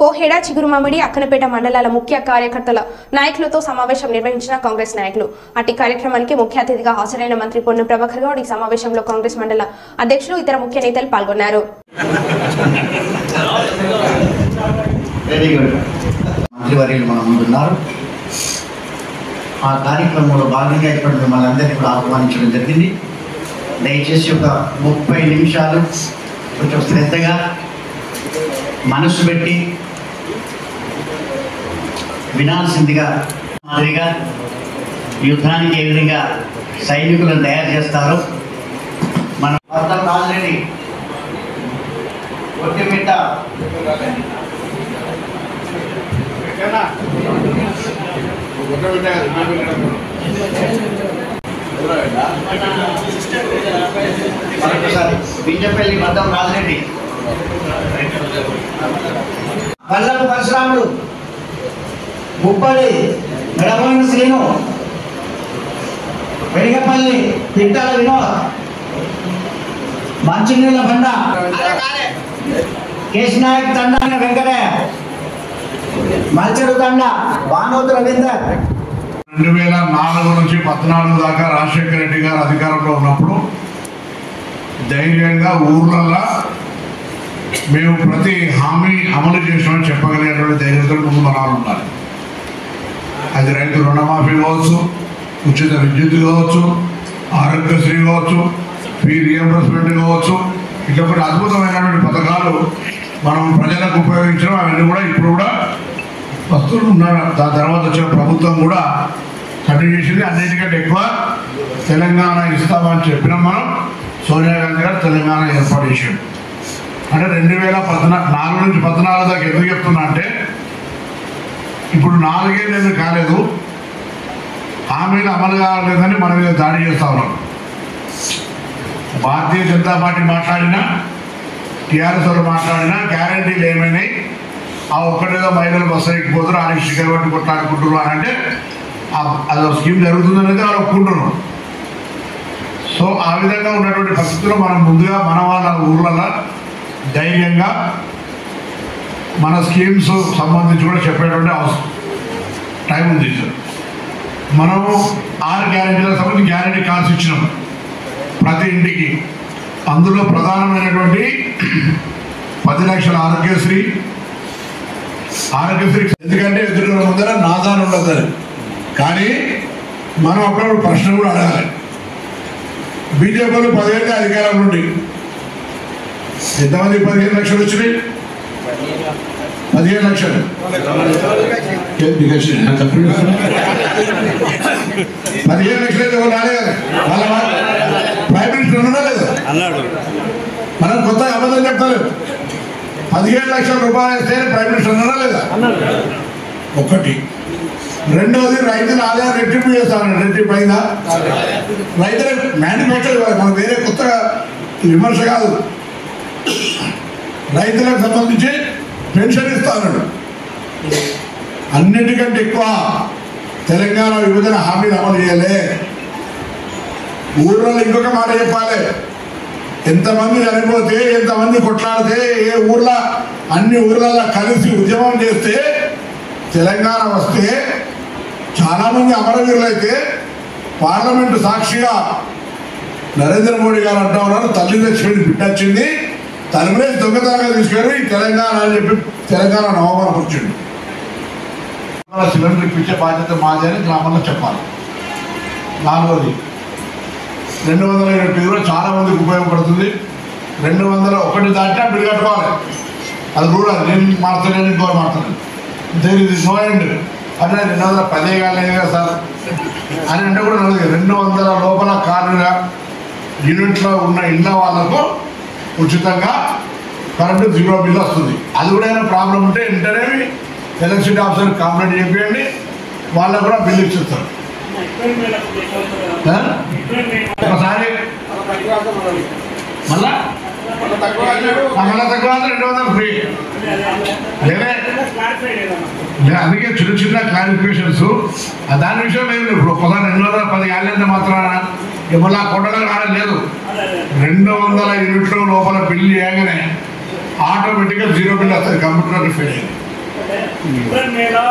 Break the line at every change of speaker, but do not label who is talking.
కోహెడ, చిగురుమామిడి, అక్కనపేట మండలాల ముఖ్య కార్యకర్తల నాయకులతో సమావేశం నిర్వహించిన కాంగ్రెస్ నాయకులు. అట్టి కార్యక్రమానికి ముఖ్య అతిథిగా హాజరైన మంత్రి పొన్నం ప్రభాకర్ గౌడ్ ఈ సమావేశంలో కాంగ్రెస్ మండల అధ్యక్షులు, ఇతర ముఖ్య నేతలు పాల్గొన్నారు.
ఆ కార్యక్రమంలో భాగంగా ఇప్పుడు మిమ్మల్ని అందరినీ కూడా ఆహ్వానించడం జరిగింది. దయచేసి ఒక 30 నిమిషాలు కొంచెం శ్రద్ధగా మనసు పెట్టి వినాల్సిందిగా, మాదిరిగా యుద్ధానికి ఏ విధంగా సైనికులను తయారు చేస్తారో మన అర్థం ఆల్రెడీ ఒట్టిమిట్ట బింజపల్లి మద్దం రాజరెడ్డి, వల్లపు పరశురాముడు, ముప్పడి మెడబోయిన శ్రీను, వెడిగపల్లి తిట్టాల వినోద్, మంచినీళ్ళ బండ, కేశనాయక్ తండ వెంకటయ్య, మల్చెడు తండ వానోతు రవీందర్.
2004 నుంచి 2014 దాకా రాజశేఖర రెడ్డి గారు అధికారంలో ఉన్నప్పుడు ధైర్యంగా ఊర్లల్లో మేము ప్రతి హామీ అమలు చేసినామని చెప్పగలిగేటువంటి ధైర్యంతో ముందు మనాలు ఉండాలి. అది రైతు రుణమాఫీ కావచ్చు, ఉచిత విద్యుత్ కావచ్చు, ఆరోగ్యశ్రీ కావచ్చు, ఫీ రియంబర్స్మెంట్ కావచ్చు, ఇట్లా కొన్ని అద్భుతమైనటువంటి పథకాలు మనం ప్రజలకు ఉపయోగించడం. అవన్నీ కూడా ఇప్పుడు కూడా వస్తువులు ఉన్నారు. దాని తర్వాత వచ్చిన ప్రభుత్వం కూడా కంటిన్యూ చేసింది. అన్నిటికంటే ఎక్కువ తెలంగాణ ఇస్తామని చెప్పినాం మనం. సోనియా గాంధీ గారు తెలంగాణ ఏర్పాటు చేసాడు. అంటే 2014 నుంచి 2014 దాకా ఎందుకు చెప్తున్నా అంటే, ఇప్పుడు 4 ఏళ్ళు కాలేదు, హామీలు అమలు కాలేదని మన మీద దాడి చేస్తా ఉన్నాం. భారతీయ జనతా పార్టీ మాట్లాడినా, టీఆర్ఎస్ వాళ్ళు మాట్లాడినా గ్యారంటీలు ఏమైనాయి, ఆ ఒక్కటేదో మహిళలు బస్సు ఎక్కిపోతారు, ఆయన శిఖర్ పట్టి కొట్లాడుకుంటున్నారు అని అంటే అది స్కీమ్ జరుగుతుందనేది వాళ్ళు ఒప్పుకుంటున్నారు. సో ఆ విధంగా ఉన్నటువంటి పరిస్థితుల్లో మనం ముందుగా మన వాళ్ళ ఊర్లలో ధైర్యంగా మన స్కీమ్స్ సంబంధించి కూడా చెప్పేటువంటి అవసరం టైం ఉంది. సార్ మనము 6 గ్యారెంటీలకు సంబంధించి గ్యారెంటీ కార్డ్స్ ఇచ్చినాం ప్రతి ఇంటికి. అందులో ప్రధానమైనటువంటి 10 లక్షల ఆరోగ్యశ్రీ. ఎందుకంటే ఎదురు ముందర నాదాన్ని ఉండదు. కానీ మనం అప్పుడప్పుడు ప్రశ్న కూడా అడగాలి. బీజేపీలు 10 ఏళ్ళ అధికారం నుండి ఎంతమంది 15 లక్షలు వచ్చినాయి? 15 లక్షలు 15 లక్షలు అయితే రాలే కదా. వాళ్ళ ప్రైమ్ మినిస్టర్ ఉన్నా లేదా అన్నాడు. మనం కొత్త అబద్ధం చెప్తారు. 17 లక్షల రూపాయలు ఇస్తే ప్రైమ్ మినిస్టర్ ఉన్నా లేదా ఒకటి. రెండోది రైతుల ఆదాయం రెట్టింపు చేస్తాను. రెట్టింపు అయిందా? రైతుల మ్యానుఫ్యాక్చర్ మనం వేరే కొత్తగా విమర్శ కాదు. రైతులకు సంబంధించి పెన్షన్ ఇస్తాను. అన్నిటికంటే ఎక్కువ తెలంగాణ విభజన హామీలు అమలు చేయాలి. ఊర్లో ఇంకొక మాట చెప్పాలి. ఎంతమంది చనిపోతే, ఎంతమంది కొట్లాడితే, ఏ ఊర్లో అన్ని ఊర్లలో కలిసి ఉద్యమం చేస్తే తెలంగాణ వస్తే చాలామంది అమరవీరులు అయితే పార్లమెంటు సాక్షిగా నరేంద్ర మోడీ గారు అంటా ఉన్నారు, తల్లి లక్ష్మిని బిడ్డొచ్చింది, తలమరేసి దొంగతనంగా తీసుకెళ్ళి తెలంగాణ అని చెప్పి తెలంగాణ అవమానపరిచిండు. సిలిండర్ ఇప్పించే బాధ్యత మాది అని గ్రామంలో చెప్పాలి. 4వది 200 యూనిట్లు కూడా చాలా మందికి ఉపయోగపడుతుంది. 201 దాటినా బిల్లు కట్టుకోవాలి. అది రూరల్. నేను మారుతాను, ఇంకో మారుతాను. There is no end. అంటే 210 కాలేదు కదా సార్ అని అంటే కూడా నడదు. 200 లోపల కారుగా యూనిట్లో ఉన్న ఇళ్ళ వాళ్ళకు ఉచితంగా కరెంటు 0 బిల్లు వస్తుంది. అది కూడా ఏమైనా ప్రాబ్లం ఉంటే వెంటనే ఎలక్ట్రిసిటీ ఆఫీసర్ కంప్లైంట్ చెప్పండి, వాళ్ళకు కూడా బిల్లు ఇచ్చిస్తారు. ఒకసారి మళ్ళా తక్కువ 200 ఫ్రీ. అందుకే చిన్న చిన్న క్లారిఫికేషన్స్ దాని విషయం లేదు. ఇప్పుడు ఒకసారి 210 కాలేదంటే మాత్రాన మళ్ళీ కొండలు రావడం లేదు. 200 యూనిట్ల లోపల బిల్లు చేయగానే ఆటోమేటిక్గా 0 బిల్ వస్తుంది. కంప్యూటర్ ఫెయిల్ అయింది.
ఏప్రిల్ మేలో